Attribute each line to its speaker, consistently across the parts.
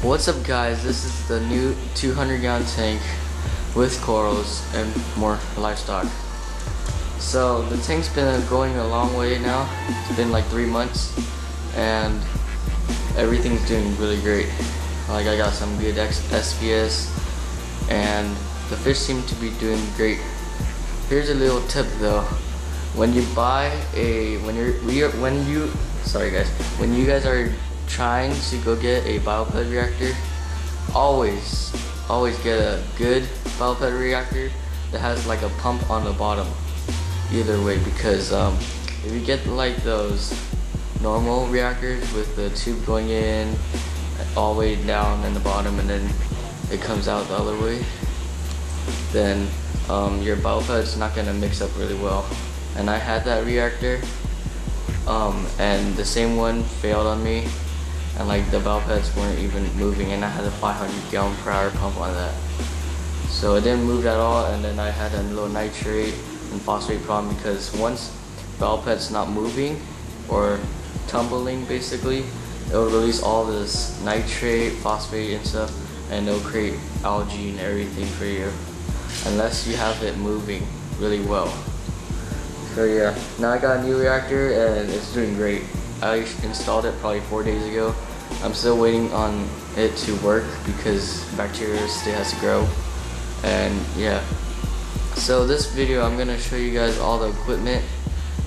Speaker 1: What's up guys, this is the new 200 gallon tank with corals and more livestock. So the tank's been going a long way now. It's been like 3 months and everything's doing really great. Like I got some good SPS and the fish seem to be doing great. Here's a little tip though. When you buy a, when you guys are trying to go get a biopet reactor, always get a good biopet reactor that has like a pump on the bottom. Either way, because if you get like those normal reactors with the tube going in all the way down in the bottom and then it comes out the other way, then your biopet's not gonna mix up really well. And I had that reactor and the same one failed on me, and like the biopets weren't even moving, and I had a 500 gallon per hour pump on that, so it didn't move at all. And then I had a little nitrate and phosphate problem, because once biopet's not moving or tumbling, basically it will release all this nitrate, phosphate and stuff, and it'll create algae and everything for you unless you have it moving really well. So yeah, now I got a new reactor and it's doing great. I installed it probably 4 days ago. I'm still waiting on it to work because bacteria still has to grow. And yeah, so this video I'm gonna show you guys all the equipment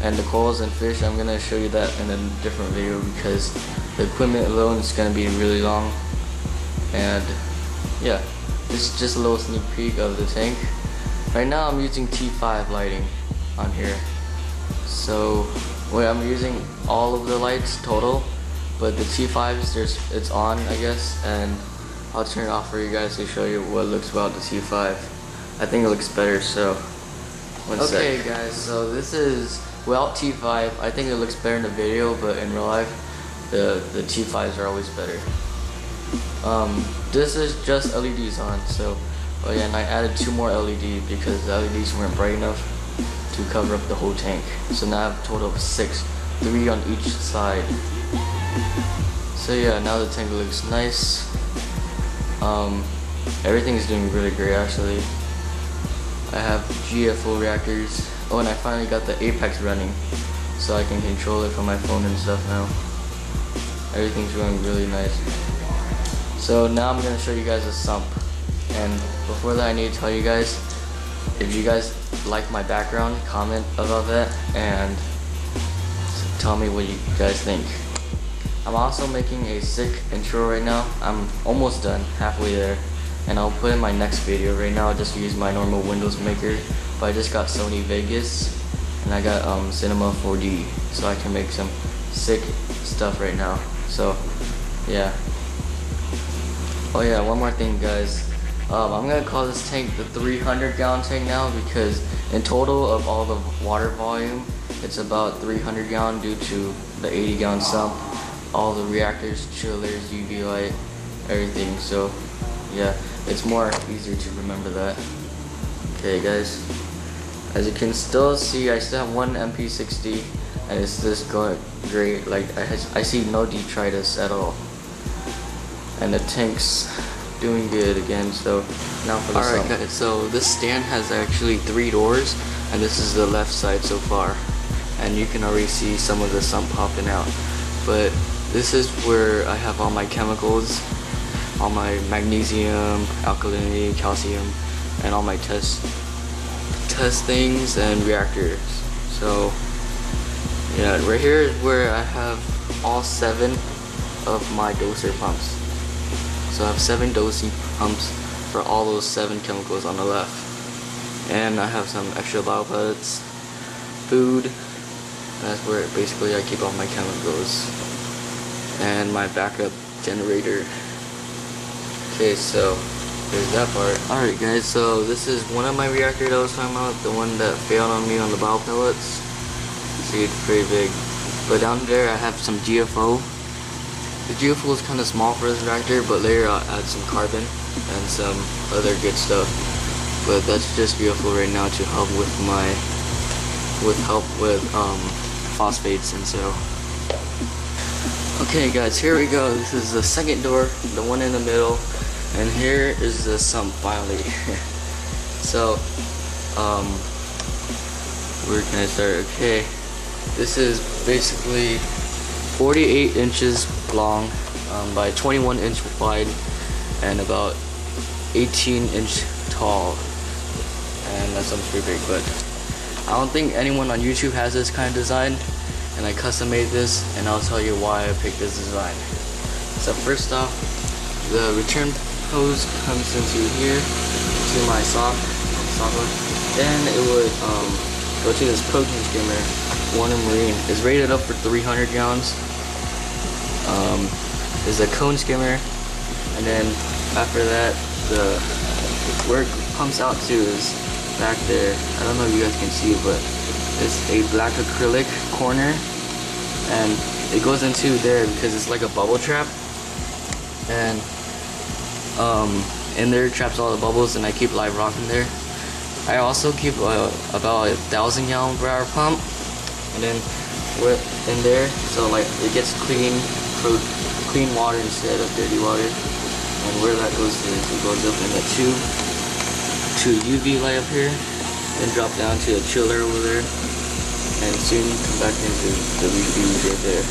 Speaker 1: and the corals and fish. I'm gonna show you that in a different video because the equipment alone is gonna be really long. And yeah, this is just a little sneak peek of the tank. Right now I'm using T5 lighting on here. So I'm using all of the lights total, but the T5s, it's on, I guess, and I'll turn it off for you guys to show you what looks about the T5. I think it looks better, so one sec. Okay guys, so this is without T5. I think it looks better in the video, but in real life the T5s are always better. This is just LEDs on, so oh yeah, and I added 2 more LEDs because the LEDs weren't bright enough to cover up the whole tank. So now I have a total of 6, 3 on each side. So yeah, now the tank looks nice. Everything's doing really great actually. I have GFO reactors. Oh, and I finally got the Apex running, so I can control it from my phone and stuff now. Everything's going really nice. So now I'm gonna show you guys a sump. And before that, I need to tell you guys, if you guys like my background, comment about that and tell me what you guys think. I'm also making a sick intro right now. I'm almost done, halfway there, and I'll put in my next video. Right now I just use my normal Windows Maker, but I just got Sony Vegas and I got Cinema 4D, so I can make some sick stuff right now. So yeah. Oh yeah, one more thing guys. I'm gonna call this tank the 300 gallon tank now, because in total of all the water volume, it's about 300 gallon due to the 80 gallon sump, all the reactors, chillers, UV light, everything. So yeah, it's more easier to remember that. Okay guys, as you can still see, I still have 1 MP60 and it's just going great. Like I see no detritus at all, and the tank's doing good again. So now for the sump. Alright guys, so this stand has actually 3 doors, and this is the left side so far, and you can already see some of the sump popping out. But this is where I have all my chemicals, all my magnesium, alkalinity, calcium, and all my test things and reactors. So yeah, right here is where I have all 7 of my doser pumps. So I have 7 dosing pumps for all those 7 chemicals on the left. And I have some extra biopellets, food. That's where basically I keep all my chemicals. And my backup generator. Okay, so there's that part. Alright guys, so this is one of my reactors I was talking about, the one that failed on me on the biopellets. See, it's pretty big. But down there I have some GFO. The GFO is kind of small for this reactor, but later I'll add some carbon and some other good stuff. But that's just GFO right now to help with phosphates and so. Okay guys, here we go. This is the second door, the one in the middle, and here is the sump finally. So, where can I start? Okay, this is basically 48 inches long by 21 inch wide and about 18-inch tall, and that sounds pretty big, but I don't think anyone on YouTube has this kind of design, and I custom made this, and I'll tell you why I picked this design. So first off, the return hose comes into here to my sock, then it would go to this protein skimmer, Warner Marine. It's rated up for 300 gallons. There's a cone skimmer, and then after that, where it pumps out to is back there. I don't know if you guys can see, but it's a black acrylic corner, and it goes into there because it's like a bubble trap, and in there it traps all the bubbles, and I keep live rock in there. I also keep about 1,000 gallon per hour pump, and then in there, so like it gets clean water instead of dirty water. And where that goes is it goes up in the tube to UV light up here, then drop down to a chiller over there, and soon come back into the refuse right there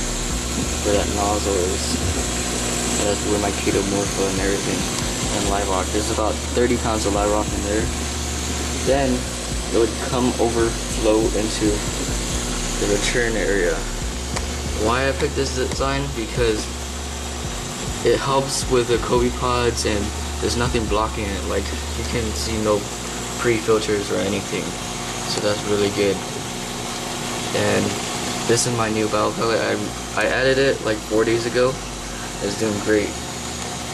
Speaker 1: where that nozzle is. And that's where my keto morpho and everything, and live rock. There's about 30 pounds of live rock in there. Then it would come overflow into the return area. Why I picked this design? Because it helps with the Kobe pods, and there's nothing blocking it. Like, you can see no pre-filters or anything, so that's really good. And this is my new valve pellet. I added it like 4 days ago. It's doing great.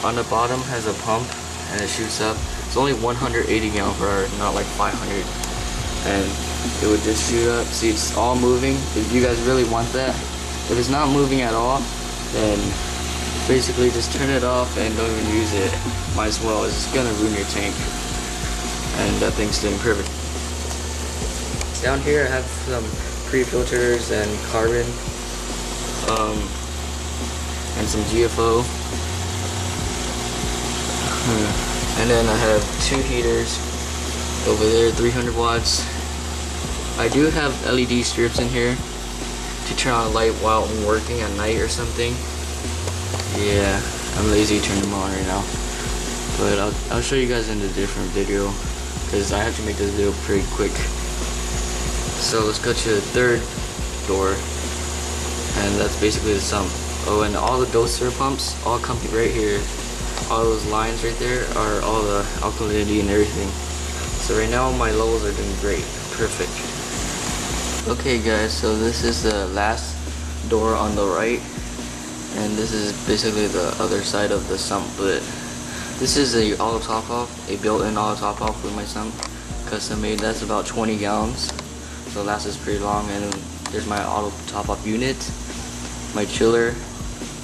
Speaker 1: On the bottom has a pump, and it shoots up. It's only 180 gallon per hour, not like 500. And it would just shoot up. See, it's all moving. If you guys really want that, if it's not moving at all, then basically just turn it off and don't even use it. Might as well. It's gonna ruin your tank, and that thing's doing perfect. Down here I have some pre-filters and carbon, and some GFO, and then I have 2 heaters over there, 300 watts. I do have LED strips in here to turn on a light while I'm working at night or something. Yeah, I'm lazy to turn them on right now, but I'll show you guys in a different video because I have to make this video pretty quick. So let's go to the third door, and that's basically the sump. Oh, and all the doser pumps all come right here. All those lines right there are all the alkalinity and everything. So right now my levels are doing great, perfect. Okay guys, so this is the last door on the right, and this is basically the other side of the sump. But this is a auto top off, a built-in auto top off with my sump, custom made. That's about 20 gallons, so it lasts pretty long. And there's my auto top off unit, my chiller.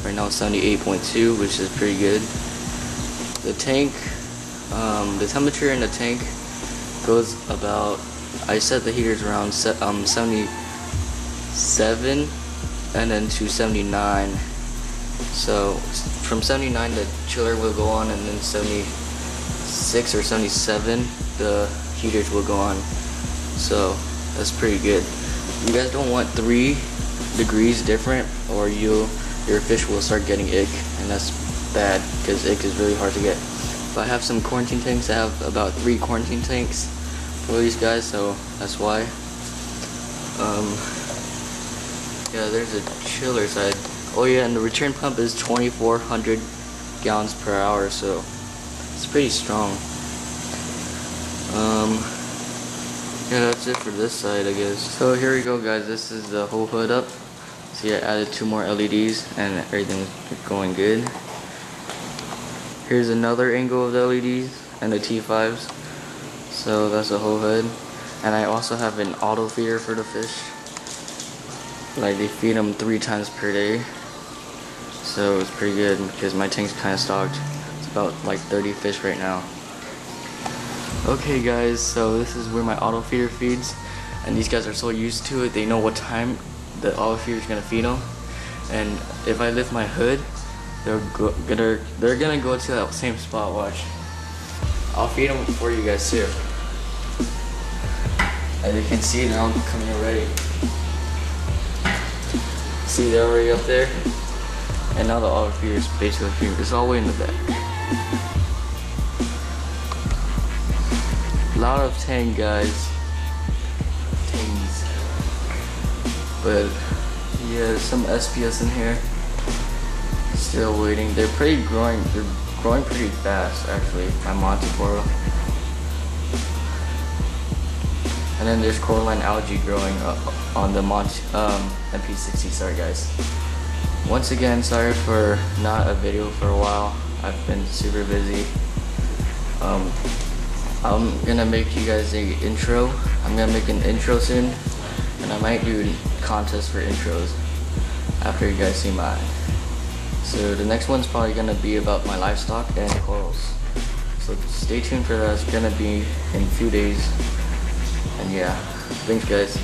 Speaker 1: Right now it's 78.2, which is pretty good. The tank, the temperature in the tank goes about, I set the heaters around 77 and then to 79. So from 79 the chiller will go on, and then 76 or 77 the heaters will go on. So that's pretty good. You guys don't want 3 degrees different, or your fish will start getting ick, and that's bad because ick is really hard to get. But I have some quarantine tanks. I have about 3 quarantine tanks for these guys, so that's why. Yeah, there's a chiller side. Oh yeah, and the return pump is 2,400 gallons per hour, so it's pretty strong. Yeah, that's it for this side, I guess. So here we go guys, this is the whole hood up. See, I added 2 more LEDs and everything's going good. Here's another angle of the LEDs and the T5s. So that's the whole hood. And I also have an auto feeder for the fish. Like, they feed them 3 times per day. So it's pretty good because my tank's kind of stocked. It's about like 30 fish right now. Okay guys, so this is where my auto feeder feeds, and these guys are so used to it, they know what time the auto feeder is gonna feed them. and if I lift my hood, they're gonna go to that same spot. Watch. I'll feed them for you guys too. As you can see, now I'm coming already. See, they're already up there, and now the auto feeder is basically here. It's all the way in the back. A lot of tang guys. Tangs. But yeah, there's some SPS in here. Still waiting. They're growing pretty fast actually. My Montiflora. And then there's coralline algae growing up on the MP60. Sorry guys. Once again, sorry for not a video for a while. I've been super busy. I'm gonna make you guys a intro. I'm gonna make an intro soon, and I might do contests for intros after you guys see mine. So the next one's probably gonna be about my livestock and corals. So stay tuned for that. It's gonna be in a few days. And yeah, thanks guys.